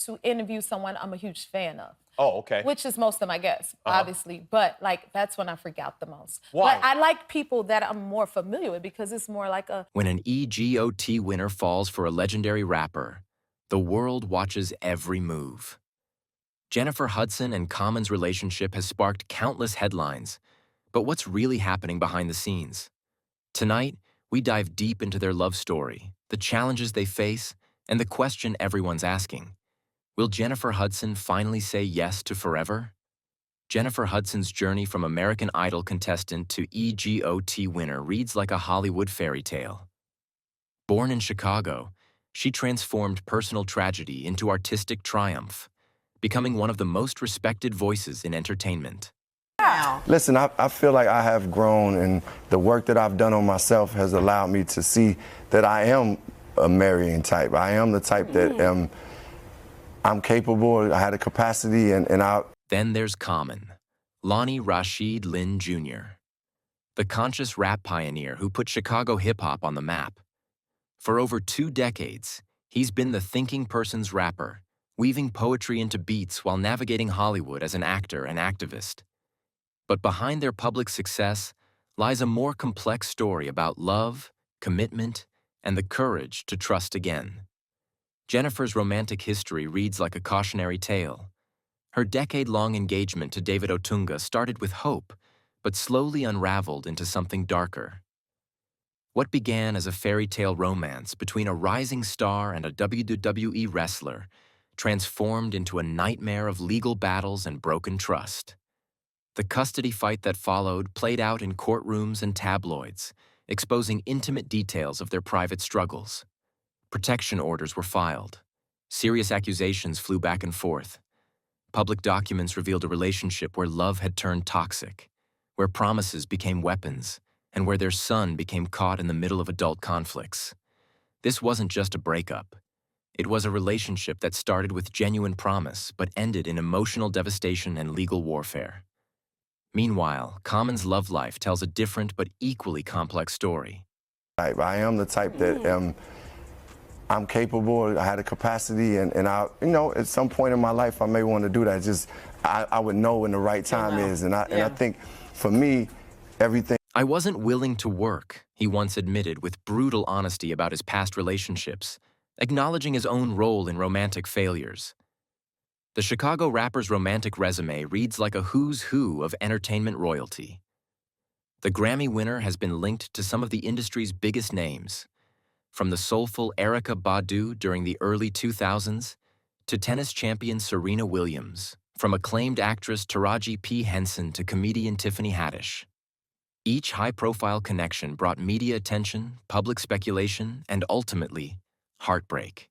to interview someone I'm a huge fan of. Oh, okay. Which is most of my guests, Uh-huh. obviously. But like that's when I freak out the most. But Why? I like people that I'm more familiar with because it's more like a When an EGOT winner falls for a legendary rapper, the world watches every move. Jennifer Hudson and Common's relationship has sparked countless headlines, but what's really happening behind the scenes? Tonight, we dive deep into their love story, the challenges they face, and the question everyone's asking. Will Jennifer Hudson finally say yes to forever? Jennifer Hudson's journey from American Idol contestant to EGOT winner reads like a Hollywood fairy tale. Born in Chicago, she transformed personal tragedy into artistic triumph, becoming one of the most respected voices in entertainment. Listen, I feel like I have grown, and the work that I've done on myself has allowed me to see that I am a marrying type. I am the type that I'm capable, I had a capacity, and I... Then there's Common, Lonnie Rashid Lynn Jr., the conscious rap pioneer who put Chicago hip-hop on the map. For over 2 decades, he's been the thinking person's rapper, weaving poetry into beats while navigating Hollywood as an actor and activist. But behind their public success lies a more complex story about love, commitment, and the courage to trust again. Jennifer's romantic history reads like a cautionary tale. Her decade-long engagement to David Otunga started with hope, but slowly unraveled into something darker. What began as a fairy tale romance between a rising star and a WWE wrestler transformed into a nightmare of legal battles and broken trust. The custody fight that followed played out in courtrooms and tabloids, exposing intimate details of their private struggles. Protection orders were filed. Serious accusations flew back and forth. Public documents revealed a relationship where love had turned toxic, where promises became weapons, and where their son became caught in the middle of adult conflicts. This wasn't just a breakup. It was a relationship that started with genuine promise but ended in emotional devastation and legal warfare. Meanwhile, Common's love life tells a different but equally complex story. I am the type that I'm capable, I had a capacity, and I, at some point in my life I may want to do that. Just, I would know when the right time is, and I think for me, everything... I wasn't willing to work, he once admitted with brutal honesty about his past relationships, acknowledging his own role in romantic failures. The Chicago rapper's romantic resume reads like a who's who of entertainment royalty. The Grammy winner has been linked to some of the industry's biggest names, from the soulful Erykah Badu during the early 2000s to tennis champion Serena Williams, from acclaimed actress Taraji P. Henson to comedian Tiffany Haddish. Each high-profile connection brought media attention, public speculation, and ultimately, heartbreak.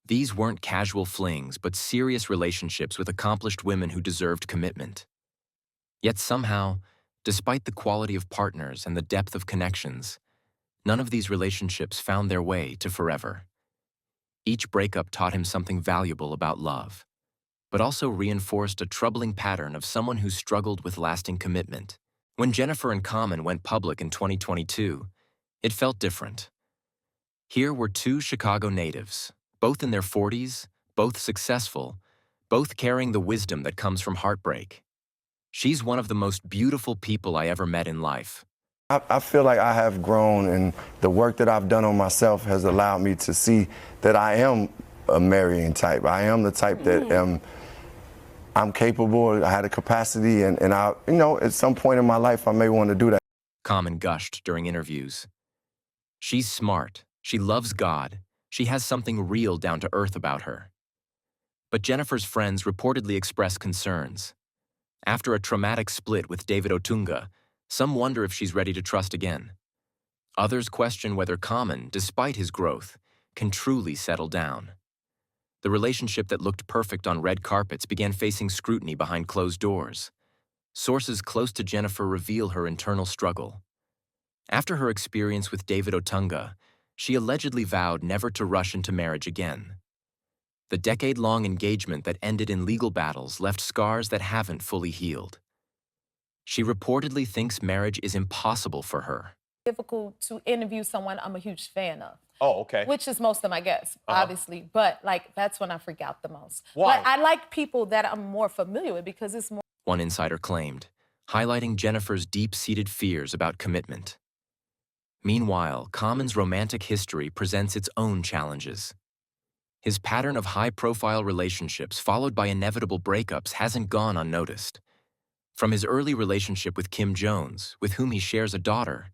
These weren't casual flings, but serious relationships with accomplished women who deserved commitment. Yet somehow, despite the quality of partners and the depth of connections, none of these relationships found their way to forever. Each breakup taught him something valuable about love, but also reinforced a troubling pattern of someone who struggled with lasting commitment. When Jennifer and Common went public in 2022, it felt different. Here were 2 Chicago natives, both in their 40s, both successful, both carrying the wisdom that comes from heartbreak. She's one of the most beautiful people I ever met in life. I feel like I have grown, and the work that I've done on myself has allowed me to see that I am a marrying type. I am the type that I'm capable, I had a capacity, and I, at some point in my life I may want to do that. Common gushed during interviews. She's smart, she loves God, she has something real down to earth about her. But Jennifer's friends reportedly expressed concerns. After a traumatic split with David Otunga, some wonder if she's ready to trust again. Others question whether Common, despite his growth, can truly settle down. The relationship that looked perfect on red carpets began facing scrutiny behind closed doors. Sources close to Jennifer reveal her internal struggle. After her experience with David Otunga, she allegedly vowed never to rush into marriage again. The decade-long engagement that ended in legal battles left scars that haven't fully healed. She reportedly thinks marriage is impossible for her, difficult to interview someone I'm a huge fan of. Oh, okay. Which is most of my guests, obviously. But like that's when I freak out the most. Why? But I like people that I'm more familiar with because it's more. One insider claimed, highlighting Jennifer's deep-seated fears about commitment. Meanwhile, Common's romantic history presents its own challenges. His pattern of high-profile relationships followed by inevitable breakups hasn't gone unnoticed. From his early relationship with Kim Jones, with whom he shares a daughter,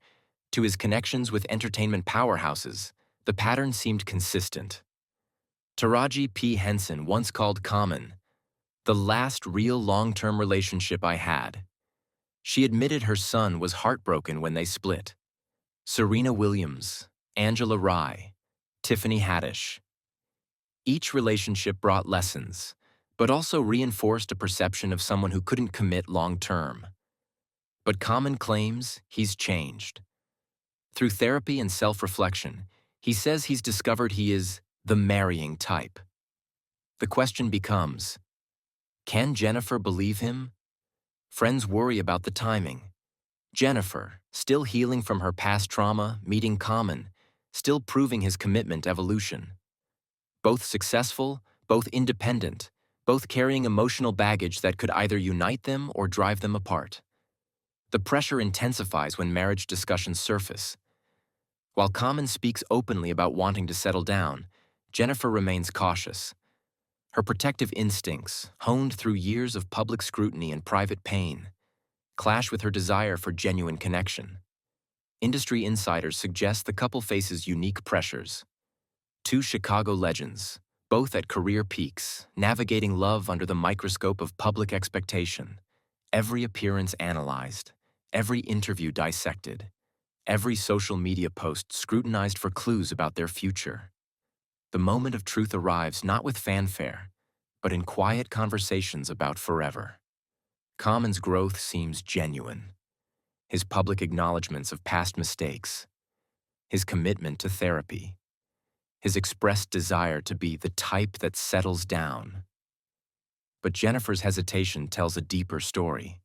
to his connections with entertainment powerhouses, the pattern seemed consistent. Taraji P. Henson once called Common the last real long-term relationship I had. She admitted her son was heartbroken when they split. Serena Williams, Angela Rye, Tiffany Haddish. Each relationship brought lessons, but also reinforced a perception of someone who couldn't commit long-term. But Common claims he's changed. Through therapy and self-reflection, he says he's discovered he is the marrying type. The question becomes, can Jennifer believe him? Friends worry about the timing. Jennifer, still healing from her past trauma, meeting Common, still proving his commitment evolution. Both successful, both independent, both carrying emotional baggage that could either unite them or drive them apart. The pressure intensifies when marriage discussions surface. While Common speaks openly about wanting to settle down, Jennifer remains cautious. Her protective instincts, honed through years of public scrutiny and private pain, clash with her desire for genuine connection. Industry insiders suggest the couple faces unique pressures. Two Chicago legends, both at career peaks, navigating love under the microscope of public expectation. Every appearance analyzed, every interview dissected, every social media post scrutinized for clues about their future. The moment of truth arrives not with fanfare, but in quiet conversations about forever. Common's growth seems genuine. His public acknowledgments of past mistakes, his commitment to therapy, his expressed desire to be the type that settles down. But Jennifer's hesitation tells a deeper story.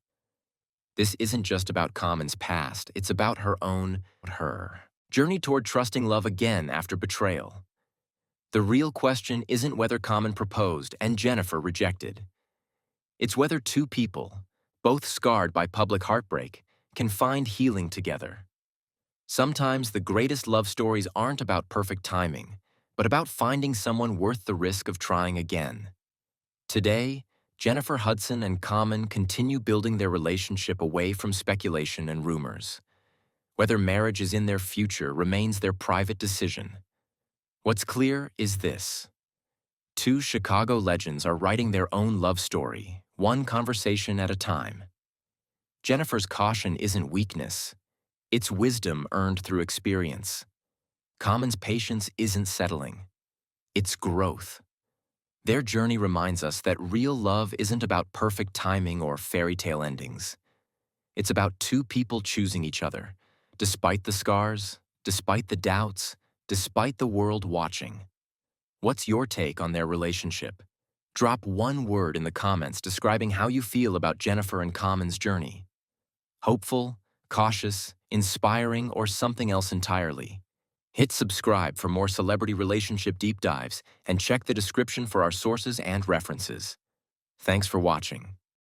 This isn't just about Common's past, it's about her journey toward trusting love again after betrayal. The real question isn't whether Common proposed and Jennifer rejected. It's whether two people, both scarred by public heartbreak, can find healing together. Sometimes the greatest love stories aren't about perfect timing, but about finding someone worth the risk of trying again. Today, Jennifer Hudson and Common continue building their relationship away from speculation and rumors. Whether marriage is in their future remains their private decision. What's clear is this. Two Chicago legends are writing their own love story, one conversation at a time. Jennifer's caution isn't weakness. It's wisdom earned through experience. Common's patience isn't settling. It's growth. Their journey reminds us that real love isn't about perfect timing or fairy tale endings. It's about two people choosing each other, despite the scars, despite the doubts, despite the world watching. What's your take on their relationship? Drop one word in the comments describing how you feel about Jennifer and Common's journey. Hopeful, cautious, inspiring, or something else entirely? Hit subscribe for more celebrity relationship deep dives and check the description for our sources and references. Thanks for watching.